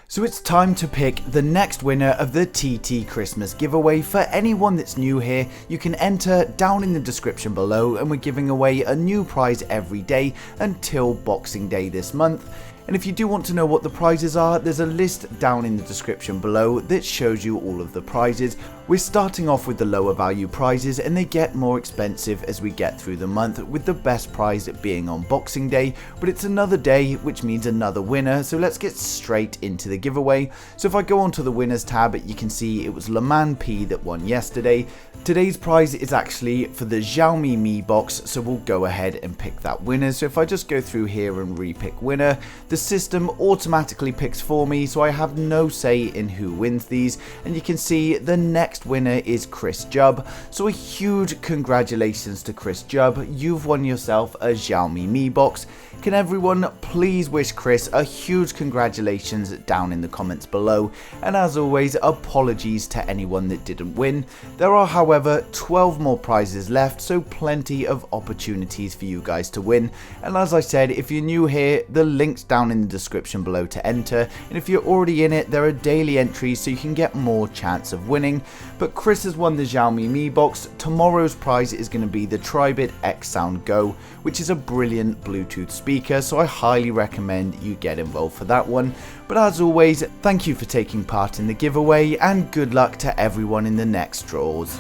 So it's time to pick the next winner of the TT Christmas giveaway. For anyone that's new here, you can enter down in the description below, and we're giving away a new prize every day until Boxing Day this month. And if you do want to know what the prizes are, there's a list down in the description below that shows you all of the prizes. We're starting off with the lower value prizes, and they get more expensive as we get through the month, with the best prize being on Boxing Day, but it's another day, which means another winner. So let's get straight into the giveaway. So if I go onto the winners tab, you can see it was Leman P that won yesterday. Today's prize is actually for the Xiaomi Mi box, so we'll go ahead and pick that winner. So if I just go through here and re-pick winner, the system automatically picks for me, so I have no say in who wins these. And you can see the next winner is Chris Jubb. So a huge congratulations to Chris Jubb. You've won yourself a Xiaomi Mi box. Can everyone please wish Chris a huge congratulations down in the comments below, and as always, apologies to anyone that didn't win. There are however 12 more prizes left, so plenty of opportunities for you guys to win. And as I said, if you're new here, the link's down in the description below to enter, and if you're already in it, there are daily entries so you can get more chance of winning. But Chris has won the Xiaomi Mi box. Tomorrow's prize is going to be the Tribit X Sound Go, which is a brilliant Bluetooth speaker, so I highly recommend you get involved for that one. But as always, thank you for taking part in the giveaway, and good luck to everyone in the next draws.